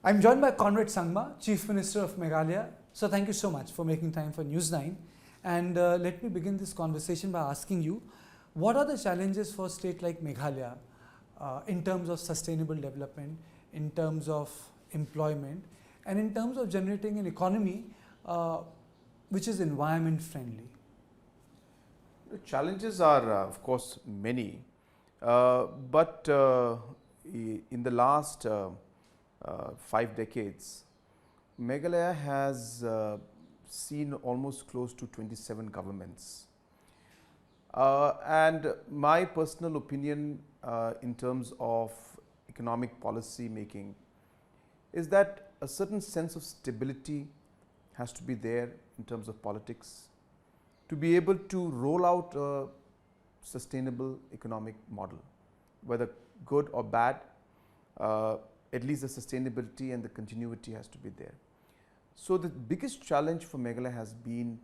I'm joined by Conrad Sangma, Chief Minister of Meghalaya. So thank you so much for making time for News9. And let me begin this conversation by asking you, what are the challenges for a state like Meghalaya in terms of sustainable development, in terms of employment, and in terms of generating an economy which is environment friendly? The challenges are, of course, many, but in the last 5 decades, Meghalaya has seen almost close to 27 governments. And my personal opinion in terms of economic policy making is that a certain sense of stability has to be there in terms of politics to be able to roll out a sustainable economic model, whether good or bad. At least the sustainability and the continuity has to be there. So the biggest challenge for Meghalaya has been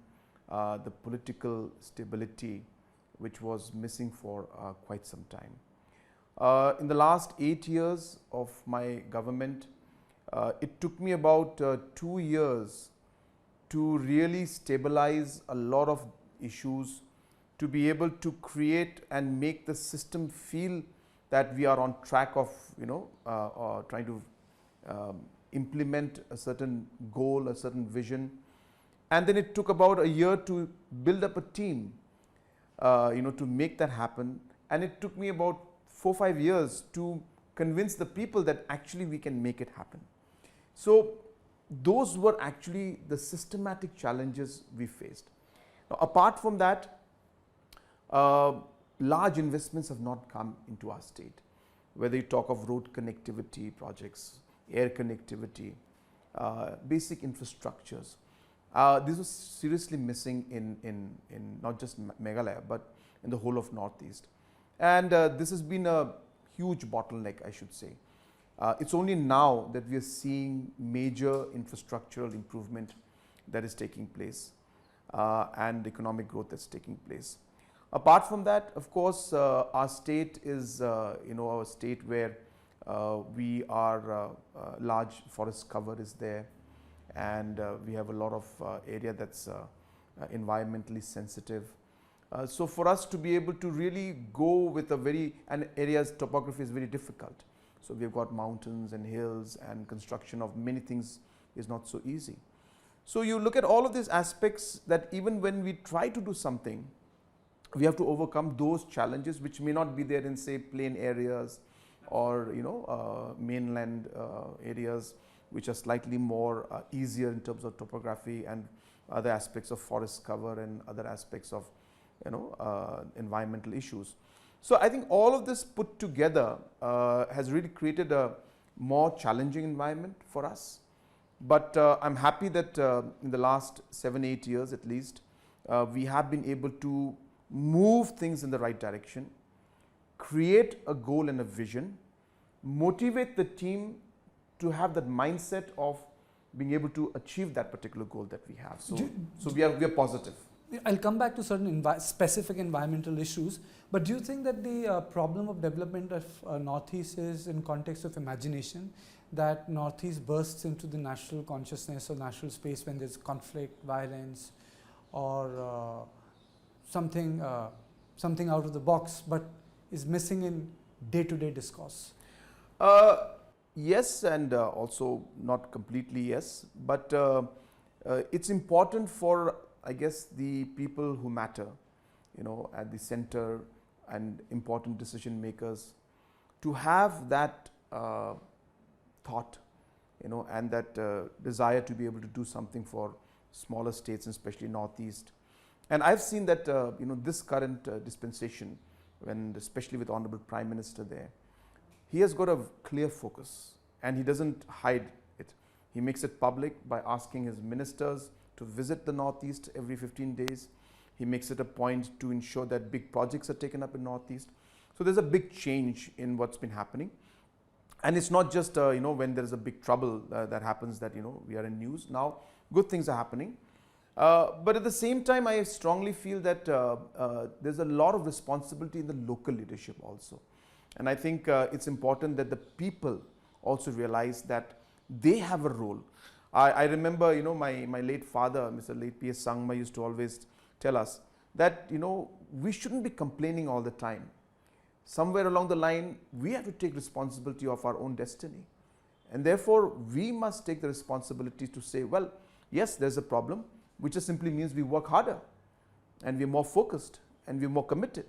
the political stability, which was missing for quite some time. In the last 8 years of my government, it took me about 2 years to really stabilize a lot of issues, to be able to create and make the system feel that we are on track of trying to implement a certain goal, a certain vision. And then it took about a year to build up a team to make that happen. And it took me about 4 or 5 years to convince the people that actually we can make it happen. So those were actually the systematic challenges we faced. Now, apart from that, large investments have not come into our state. Whether you talk of road connectivity projects, air connectivity, basic infrastructures, these were seriously missing in not just Meghalaya but in the whole of Northeast. And this has been a huge bottleneck, I should say. It's only now that we are seeing major infrastructural improvement that is taking place and economic growth that's taking place. Apart from that, of course, our state is a state where we are large forest cover is there, and we have a lot of area that's environmentally sensitive. So for us to be able to really go with and area's topography is very difficult. So we've got mountains and hills, and construction of many things is not so easy. So you look at all of these aspects that even when we try to do something, we have to overcome those challenges which may not be there in, say, plain areas or mainland areas which are slightly more easier in terms of topography and other aspects of forest cover and other aspects of environmental issues. So I think all of this put together has really created a more challenging environment for us. But I'm happy that in the last 7-8 years at least, we have been able to move things in the right direction, create a goal and a vision, motivate the team to have that mindset of being able to achieve that particular goal that we have. So we are positive. I'll come back to certain specific environmental issues, but do you think that the problem of development of Northeast is in context of imagination, that Northeast bursts into the national consciousness or national space when there's conflict, violence, or something out of the box, but is missing in day-to-day discourse? Yes, and also not completely yes, but it's important for, I guess, the people who matter, at the center and important decision makers, to have that thought, and that desire to be able to do something for smaller states, and especially Northeast. And I've seen that this current dispensation, especially with Honorable Prime Minister there, he has got a clear focus and he doesn't hide it. He makes it public by asking his ministers to visit the Northeast every 15 days. He makes it a point to ensure that big projects are taken up in Northeast. So there's a big change in what's been happening. And it's not just when there's a big trouble that happens that we are in news. Now good things are happening. But at the same time, I strongly feel that there's a lot of responsibility in the local leadership also. And I think it's important that the people also realize that they have a role. I remember, my late father, Mr. late P.S. Sangma, used to always tell us that, we shouldn't be complaining all the time. Somewhere along the line, we have to take responsibility of our own destiny. And therefore, we must take the responsibility to say, well, yes, there's a problem, which just simply means we work harder and we're more focused and we're more committed.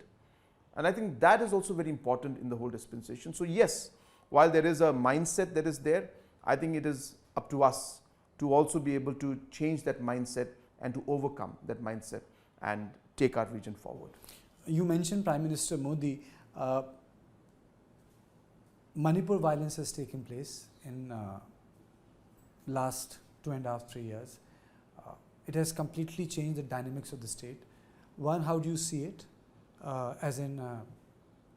And I think that is also very important in the whole dispensation. So yes, while there is a mindset that is there, I think it is up to us to also be able to change that mindset and to overcome that mindset and take our region forward. You mentioned Prime Minister Modi. Manipur violence has taken place in last 2.5, 3 years. It has completely changed the dynamics of the state. One, how do you see it as in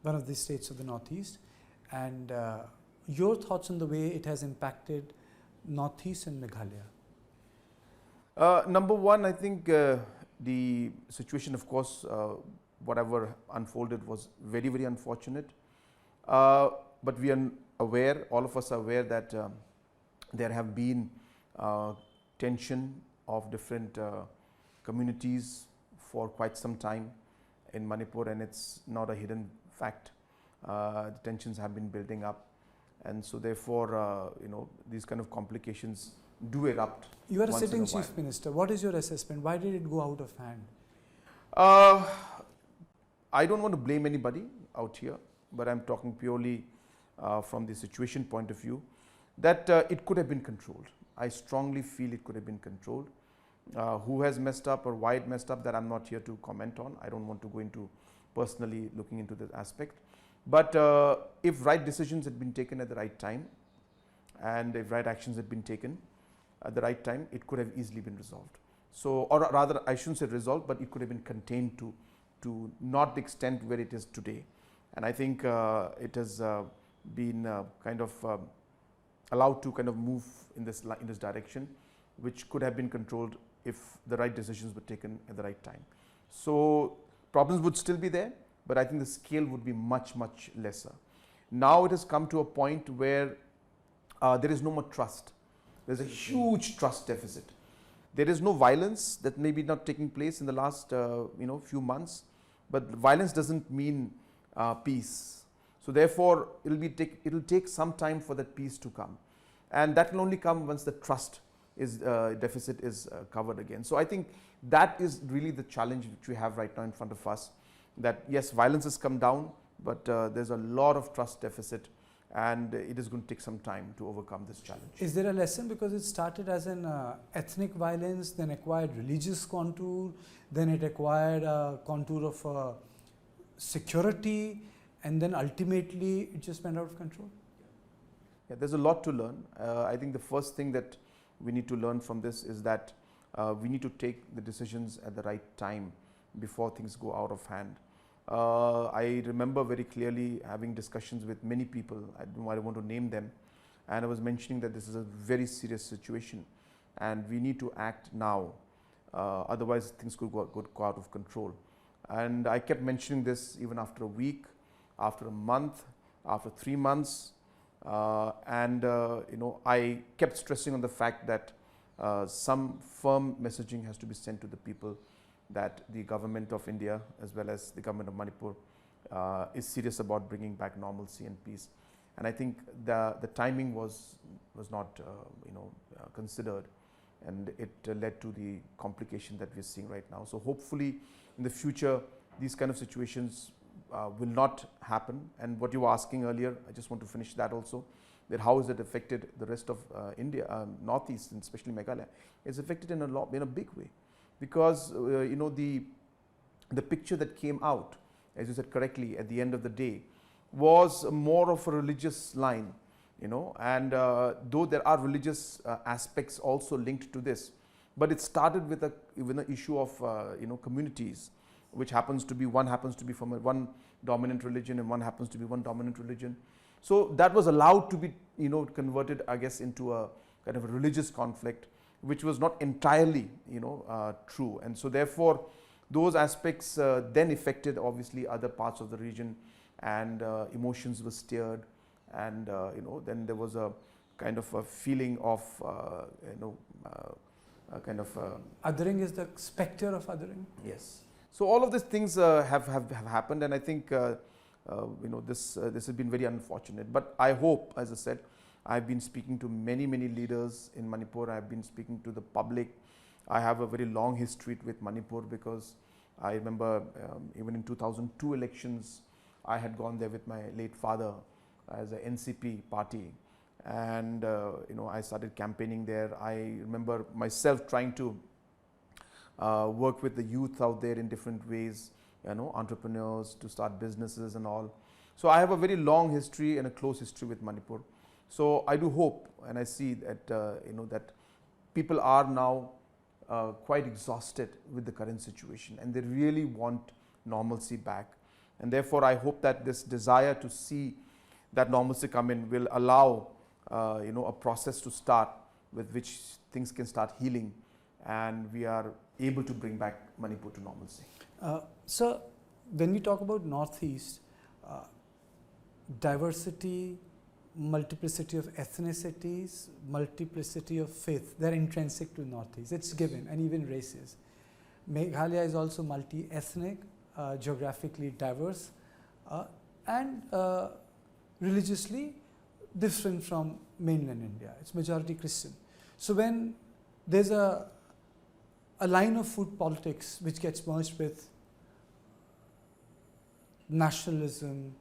one of the states of the Northeast? And your thoughts on the way it has impacted Northeast and Meghalaya? Number one, I think the situation, of course, whatever unfolded was very, very unfortunate. But we are aware, all of us are aware that there have been tension of different communities for quite some time in Manipur, and it's not a hidden fact. The tensions have been building up, and so therefore, these kind of complications do erupt. You are a sitting Chief Minister. What is your assessment? Why did it go out of hand? I don't want to blame anybody out here, but I'm talking purely from the situation point of view, that it could have been controlled. I strongly feel it could have been controlled. Who has messed up or why it messed up, that I'm not here to comment on. I don't want to go into personally looking into this aspect. But if right decisions had been taken at the right time, and if right actions had been taken at the right time, it could have easily been resolved. So, or rather, I shouldn't say resolved, but it could have been contained to not the extent where it is today. And I think it has been kind of allowed to kind of move in this direction, which could have been controlled if the right decisions were taken at the right time. So problems would still be there, but I think the scale would be much, much lesser. Now it has come to a point where there is no more trust. There's a huge trust deficit. There is no violence that may be not taking place in the last few months, but violence doesn't mean peace. So therefore, it'll take some time for that peace to come, and that will only come once the trust deficit is covered again. So I think that is really the challenge which we have right now in front of us. That yes, violence has come down, but there's a lot of trust deficit, and it is going to take some time to overcome this challenge. Is there a lesson, because it started as an ethnic violence, then acquired religious contour, then it acquired a contour of security, and then ultimately it just went out of control? Yeah, there's a lot to learn. I think the first thing that we need to learn from this is that we need to take the decisions at the right time before things go out of hand. I remember very clearly having discussions with many people, I don't want to name them, and I was mentioning that this is a very serious situation and we need to act now, otherwise things could go out of control. And I kept mentioning this even after a week, after a month, after 3 months, I kept stressing on the fact that some firm messaging has to be sent to the people that the government of India as well as the government of Manipur is serious about bringing back normalcy and peace. And I think the timing was not considered, and it led to the complication that we're seeing right now. So hopefully in the future these kind of situations will not happen. And what you were asking earlier, I just want to finish that also, that how has it affected the rest of India, Northeast, and especially Meghalaya. It's affected in a big way, because the picture that came out, as you said correctly, at the end of the day, was more of a religious line, and though there are religious aspects also linked to this, but it started with even an issue of communities, which one happens to be from one dominant religion and one happens to be one dominant religion. So that was allowed to be converted, I guess, into a kind of a religious conflict, which was not entirely true. And so therefore those aspects then affected obviously other parts of the region, and emotions were stirred, and then there was a kind of a feeling of kind of Othering is the specter of othering. yes. So all of these things have happened, and I think this has been very unfortunate. But I hope, as I said, I've been speaking to many leaders in Manipur. I've been speaking to the public. I have a very long history with Manipur, because I remember even in 2002 elections, I had gone there with my late father as a NCP party, and I started campaigning there. I remember myself trying to work with the youth out there in different ways, entrepreneurs to start businesses and all. So I have a very long history and a close history with Manipur. So I do hope, and I see that that people are now quite exhausted with the current situation, and they really want normalcy back. And therefore, I hope that this desire to see that normalcy come in will allow a process to start with which things can start healing, and we are able to bring back Manipur to normalcy. So, when we talk about Northeast, diversity, multiplicity of ethnicities, multiplicity of faith, they're intrinsic to Northeast. It's given, and even races. Meghalaya is also multi-ethnic, geographically diverse, and religiously different from mainland India. It's majority Christian. So when there's a line of food politics which gets merged with nationalism,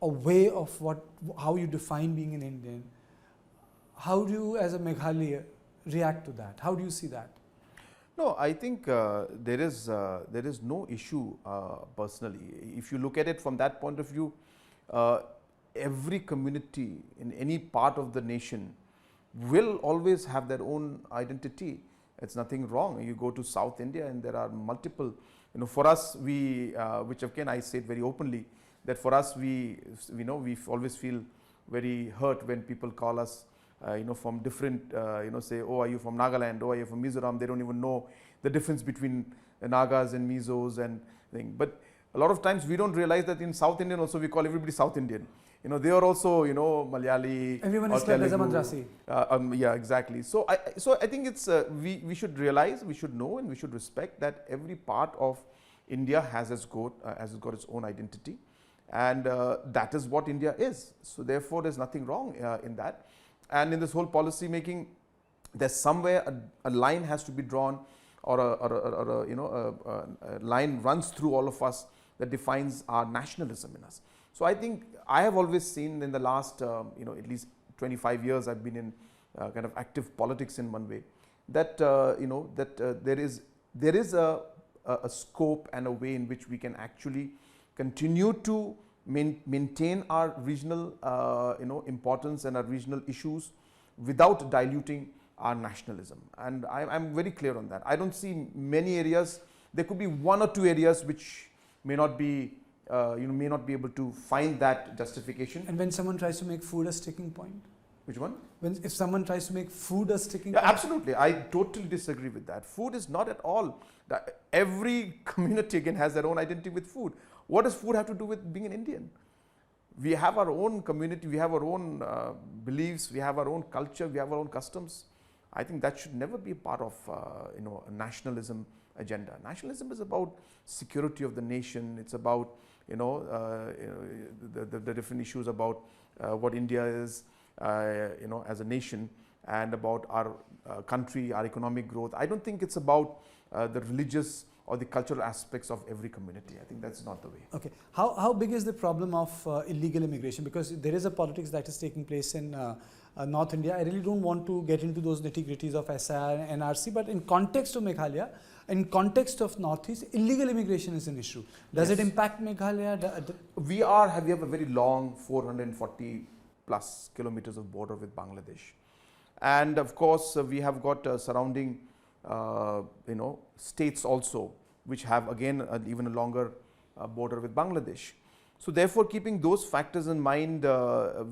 a way of how you define being an Indian, how do you as a Meghalaya react to that? How do you see that? No, I think there is no issue personally. If you look at it from that point of view, every community in any part of the nation will always have their own identity. It's nothing wrong. You go to South India and there are multiple, for us, which again I said very openly, that for us we always feel very hurt when people call us from different, say, oh, are you from Nagaland? Oh, are you from Mizoram? They don't even know the difference between the Nagas and Mizos and thing. But a lot of times we don't realize that in South Indian also we call everybody South Indian. They are also, Malayali. Everyone is called as a Madrasi. Yeah, exactly. So I think it's we should realize, we should know, and we should respect that every part of India has got its own identity, and that is what India is. So therefore, there's nothing wrong in that. And in this whole policy making, there's somewhere a line has to be drawn, or a line runs through all of us that defines our nationalism in us. So I think I have always seen in the last at least 25 years I've been in kind of active politics in one way, that there is a scope and a way in which we can actually continue to maintain our regional importance and our regional issues without diluting our nationalism. And I'm very clear on that. I don't see many areas. There could be one or two areas which may not be able to find that justification. And when someone tries to make food a sticking point? Which one? If someone tries to make food a sticking point? Absolutely. I totally disagree with that. Food is not at all. Every community again has their own identity with food. What does food have to do with being an Indian? We have our own community, we have our own beliefs, we have our own culture, we have our own customs. I think that should never be a part of a nationalism agenda. Nationalism is about security of the nation. It's about the different issues about what India is as a nation, and about our country, our economic growth. I don't think it's about the religious or the cultural aspects of every community. I think that's not the way. Okay. How big is the problem of illegal immigration? Because there is a politics that is taking place in North India. I really don't want to get into those nitty-gritties of SIR and NRC, but in context of Meghalaya, in context of Northeast, illegal immigration is an issue. Does it impact Meghalaya? We have a very long 440 plus kilometers of border with Bangladesh. And of course, we have got surrounding states also, which have again even a longer border with Bangladesh. So therefore, keeping those factors in mind,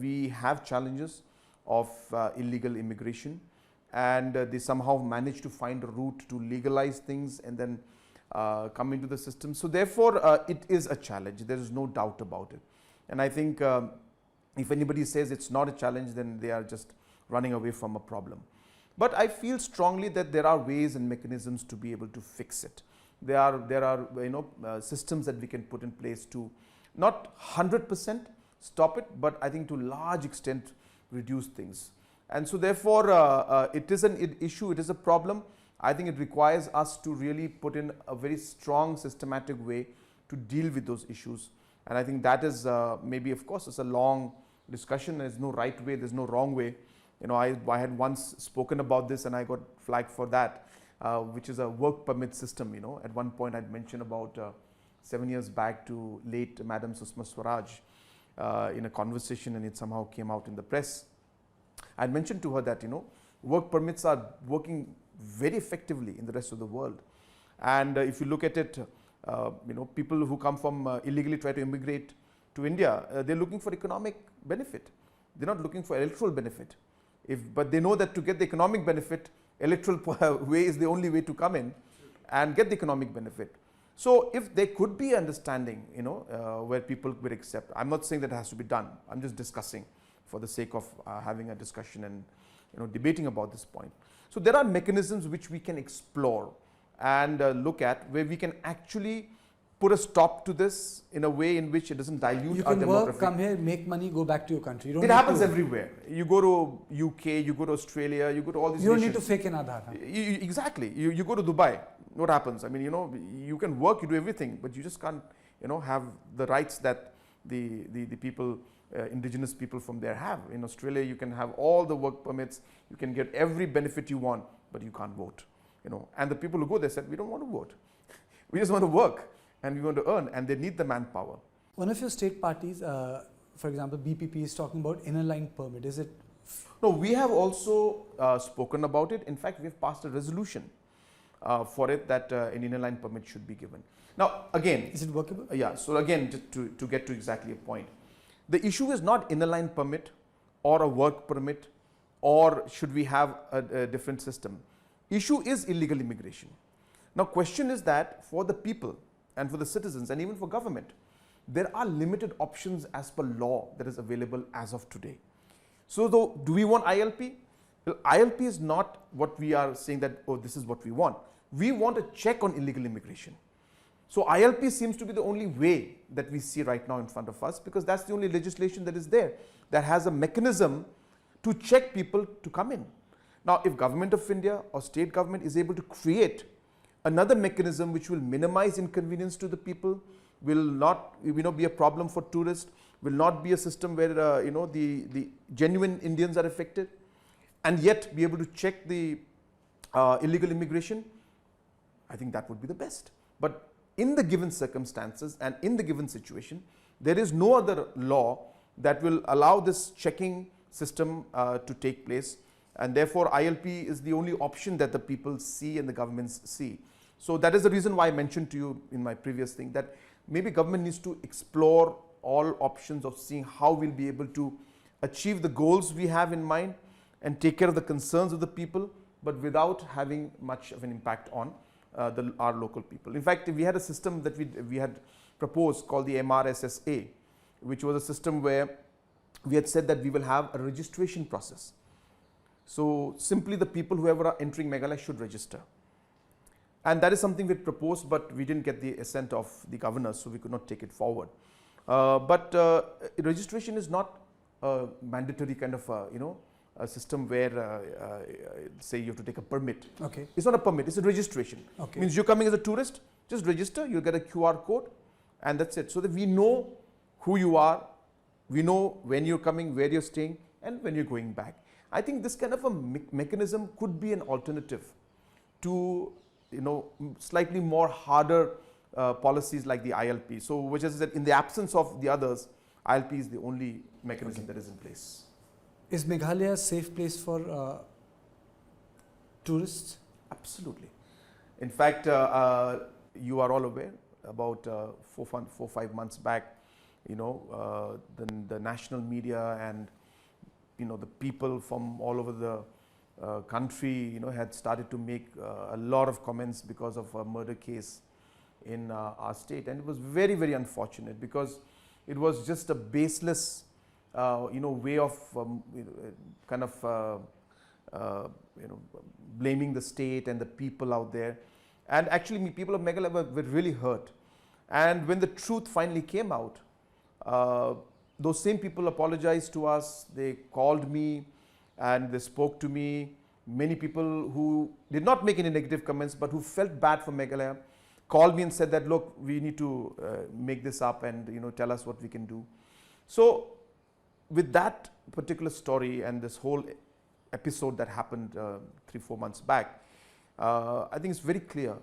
we have challenges of illegal immigration, and they somehow manage to find a route to legalize things and then come into the system. So therefore, it is a challenge. There is no doubt about it. And I think if anybody says it's not a challenge, then they are just running away from a problem. But I feel strongly that there are ways and mechanisms to be able to fix it. There are systems that we can put in place to not 100% stop it, but I think to large extent reduce things. And so therefore, it is an issue, it is a problem. I think it requires us to really put in a very strong systematic way to deal with those issues. And I think that is maybe, of course, it's a long discussion. There's no right way, there's no wrong way. I had once spoken about this and I got flagged for that, which is a work permit system. At one point I'd mentioned about 7 years back to late Madam Sushma Swaraj in a conversation, and it somehow came out in the press. I'd mentioned to her that, work permits are working very effectively in the rest of the world. And if you look at it, people who come from illegally try to immigrate to India, they're looking for economic benefit. They're not looking for electoral benefit. But they know that to get the economic benefit, electoral way is the only way to come in and get the economic benefit. So if there could be understanding, where people would accept, I'm not saying that it has to be done. I'm just discussing for the sake of having a discussion and debating about this point. So there are mechanisms which we can explore and look at, where we can actually put a stop to this in a way in which it doesn't dilute our demographic. You can work, come here, make money, go back to your country. It happens everywhere. You go to UK, you go to Australia, you go to all these nations. You don't need to fake an Aadhaar. Exactly. You go to Dubai. What happens? I mean, you can work, you do everything, but you just can't, have the rights that the people, indigenous people from there have. In Australia, you can have all the work permits, you can get every benefit you want, but you can't vote. And the people who go there said, we don't want to vote. We just want to work and we want to earn, and they need the manpower. One of your state parties, for example, BPP, is talking about inner line permit. Is it? No, we have also spoken about it. In fact, we have passed a resolution for it that an inner line permit should be given. Now, again, is it workable? Yeah. So again, just to get to exactly a point, the issue is not inner line permit or a work permit, or should we have a different system. Issue is illegal immigration. Now, question is that for the people and for the citizens and even for government, there are limited options as per law that is available as of today. So though, do we want ILP? Well, ILP is not what we are saying that, oh, this is what we want. We want a check on illegal immigration. So ILP seems to be the only way that we see right now in front of us, because that's the only legislation that is there that has a mechanism to check people to come in. Now, if Government of India or state government is able to create another mechanism which will minimize inconvenience to the people, will not be a problem for tourists, will not be a system where the genuine Indians are affected, and yet be able to check the illegal immigration, I think that would be the best. But in the given circumstances and in the given situation, there is no other law that will allow this checking system to take place, and therefore ILP is the only option that the people see and the governments see. So that is the reason why I mentioned to you in my previous thing that maybe government needs to explore all options of seeing how we'll be able to achieve the goals we have in mind and take care of the concerns of the people, but without having much of an impact on our local people. In fact, we had a system that we had proposed called the MRSSA, which was a system where we had said that we will have a registration process. So simply the people whoever are entering Meghalaya should register. And that is something we proposed, but we didn't get the assent of the governors, so we could not take it forward. But registration is not a mandatory kind of a system where say you have to take a permit. Okay. It's not a permit, it's a registration. Okay. Means you're coming as a tourist, just register, you'll get a QR code, and that's it. So that we know who you are, we know when you're coming, where you're staying, and when you're going back. I think this kind of a mechanism could be an alternative to slightly more harder policies like the ILP. So which is that in the absence of the others, ILP is the only mechanism that is in place. Is Meghalaya a safe place for tourists? Absolutely. In fact, you are all aware about 4-5 months back, the national media and the people from all over the country had started to make a lot of comments because of a murder case in our state, and it was very, very unfortunate because it was just a baseless way of kind of blaming the state and the people out there. And actually, people of Meghalaya were really hurt. And when the truth finally came out, those same people apologized to us. They called me and they spoke to me. Many people who did not make any negative comments but who felt bad for Meghalaya called me and said that, look, we need to make this up and tell us what we can do. So with that particular story and this whole episode that happened 3-4 months back, I think it's very clear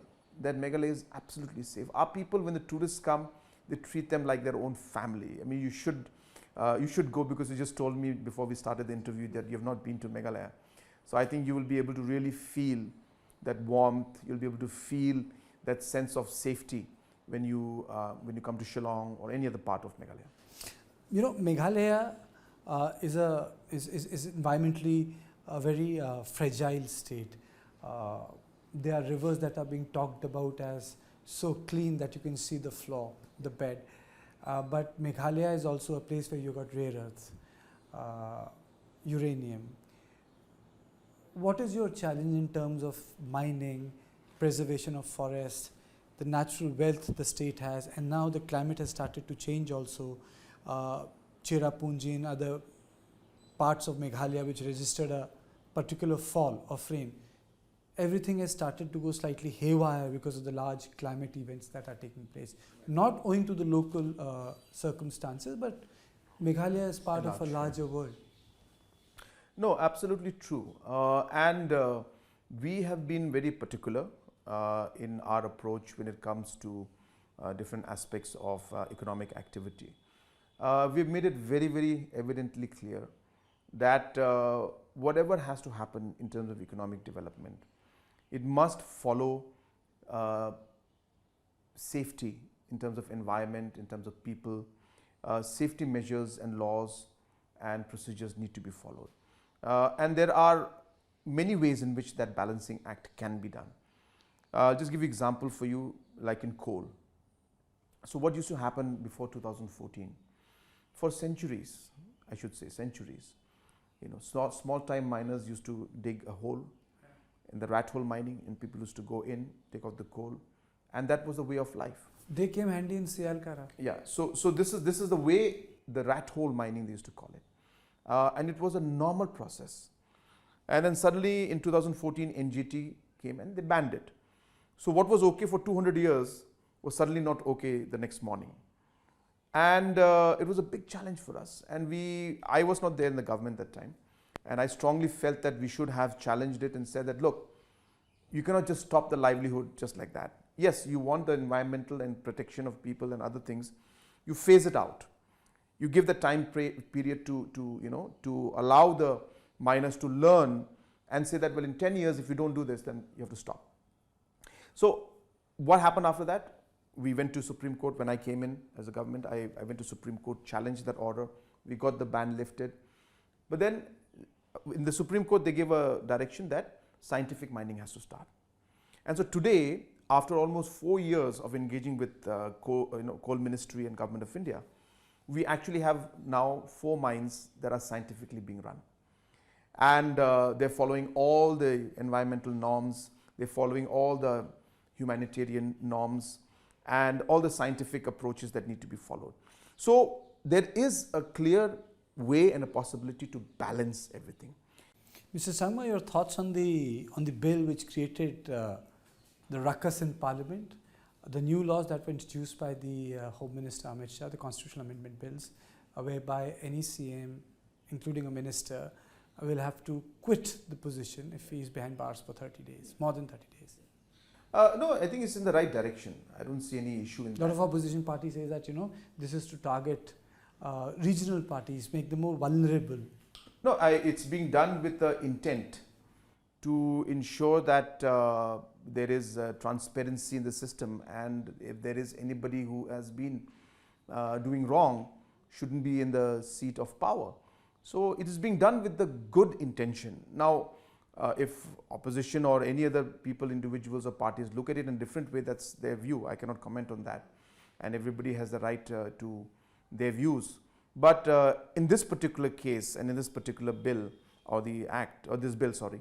that Meghalaya is absolutely safe. Our people, when the tourists come, they treat them like their own family. I mean, you should go, because you just told me before we started the interview that you have not been to Meghalaya. So I think you will be able to really feel that warmth. You'll be able to feel that sense of safety when you come to Shillong or any other part of Meghalaya. Meghalaya is environmentally a very fragile state. There are rivers that are being talked about as so clean that you can see the floor, the bed. But Meghalaya is also a place where you got rare earths, uranium. What is your challenge in terms of mining, preservation of forests, the natural wealth the state has, and now the climate has started to change also. Cherrapunji and other parts of Meghalaya which registered a particular fall of rain, everything has started to go slightly haywire because of the large climate events that are taking place. Not owing to the local circumstances, but Meghalaya is part of a larger world. No, absolutely true. We have been very particular in our approach when it comes to different aspects of economic activity. We've made it very, very evidently clear that whatever has to happen in terms of economic development, it must follow safety in terms of environment, in terms of people. Safety measures and laws and procedures need to be followed. And there are many ways in which that balancing act can be done. I'll just give you an example for you, like in coal. So what used to happen before 2014? For centuries, I should say centuries, small time miners used to dig a hole in the rat hole mining, and people used to go in, take out the coal, and that was the way of life. They came handy in Sialkara. Yeah, so this is the way, the rat hole mining they used to call it. And it was a normal process. And then suddenly in 2014, NGT came and they banned it. So what was okay for 200 years was suddenly not okay the next morning. And it was a big challenge for us. And I was not there in the government that time. And I strongly felt that we should have challenged it and said that, look, you cannot just stop the livelihood just like that. Yes, you want the environmental and protection of people and other things. You phase it out. You give the time period to allow the miners to learn and say that, well, in 10 years, if you don't do this, then you have to stop. So what happened after that? We went to Supreme Court. When I came in as a government, I went to Supreme Court, challenged that order. We got the ban lifted. But then in the Supreme Court, they gave a direction that scientific mining has to start. And so today, after almost 4 years of engaging with Coal Ministry and Government of India, we actually have now 4 mines that are scientifically being run. And they're following all the environmental norms, they're following all the humanitarian norms and all the scientific approaches that need to be followed. So there is a clear way and a possibility to balance everything. Mr. Sangma, your thoughts on the bill which created the ruckus in Parliament, the new laws that were introduced by the Home Minister Amit Shah, the constitutional amendment bills, whereby any CM, including a minister, will have to quit the position if he is behind bars for 30 days, more than 30 days. No, I think it's in the right direction. I don't see any issue in that. A lot of opposition parties say that, this is to target regional parties, make them more vulnerable. No, it's being done with the intent to ensure that there is transparency in the system, and if there is anybody who has been doing wrong, shouldn't be in the seat of power. So it is being done with the good intention. Now, if opposition or any other people, individuals or parties look at it in a different way, that's their view. I cannot comment on that. And everybody has the right to their views. But in this particular case and in this particular bill or the act or this bill, sorry,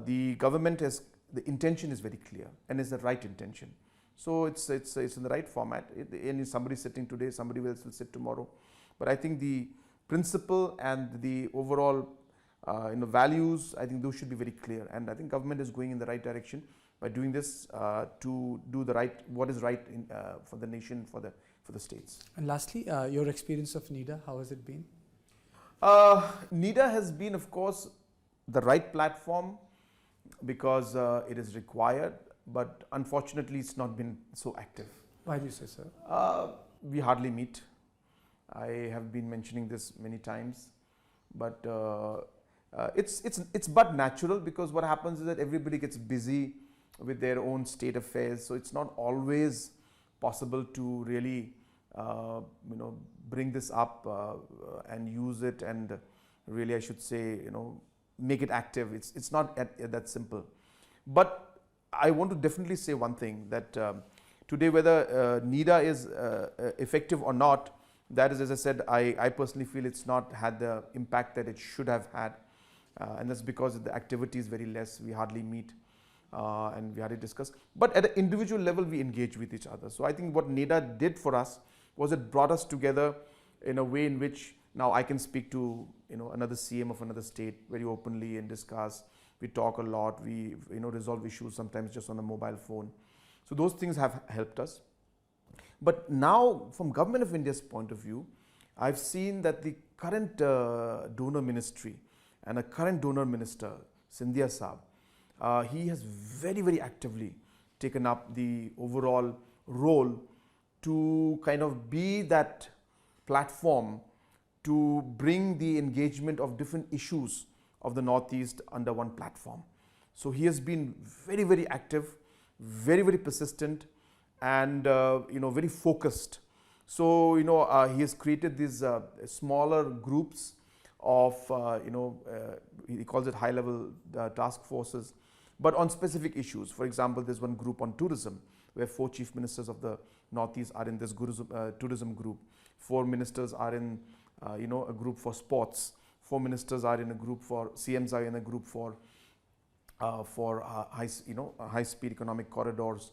the government has, the intention is very clear and it's the right intention. So it's in the right format. And somebody sitting today, somebody else will sit tomorrow. But I think the principle and the overall values, I think those should be very clear. And I think government is going in the right direction by doing this to do the right, what is right for the nation, for the states. And lastly, your experience of NEDA, how has it been? NEDA has been, of course, the right platform because it is required, but unfortunately it's not been so active. Why do you say so? We hardly meet. I have been mentioning this many times, but it's but natural, because what happens is that everybody gets busy with their own state affairs, so it's not always possible to really bring this up and use it, and really, I should say, make it active. It's not that simple. But I want to definitely say one thing, that today, whether NEDA is effective or not, that is, as I said, I personally feel it's not had the impact that it should have had, and that's because the activity is very less. We hardly meet and we hardly discuss. But at an individual level, we engage with each other. So I think what NEDA did for us was it brought us together in a way in which now I can speak to another CM of another state very openly and discuss. We talk a lot. We resolve issues sometimes just on a mobile phone. So those things have helped us. But now, from Government of India's point of view, I've seen that the current donor ministry and a current donor minister, Sindhia Saab, he has very, very actively taken up the overall role to kind of be that platform to bring the engagement of different issues of the Northeast under one platform. So he has been very, very active, very, very persistent, and very focused. So he has created these smaller groups of he calls it high-level task forces, but on specific issues. For example, there's one group on tourism where 4 chief ministers of the Northeast are in this tourism group. 4 ministers are in a group for sports. 4 ministers are in a group for CMs are in a group for high-speed economic corridors.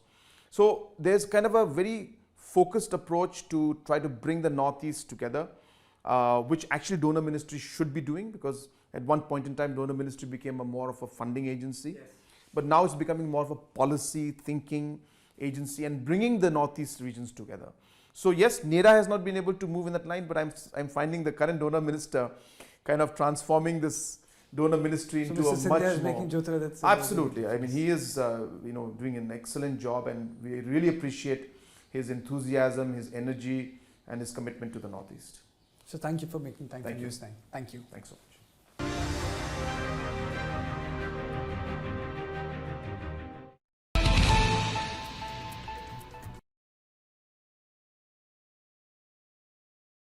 So there's kind of a very focused approach to try to bring the Northeast together, which actually donor ministry should be doing, because at one point in time donor ministry became more of a funding agency. Yes. But now it's becoming more of a policy thinking agency and bringing the Northeast regions together. So yes, NEDA has not been able to move in that line, but I'm finding the current donor minister kind of transforming this donor ministry into a much more. Making Jyotiraj, that's absolutely. I mean, he is doing an excellent job, and we really appreciate his enthusiasm, his energy, and his commitment to the Northeast. So thank you for making time for News9. Thank you. Thanks so.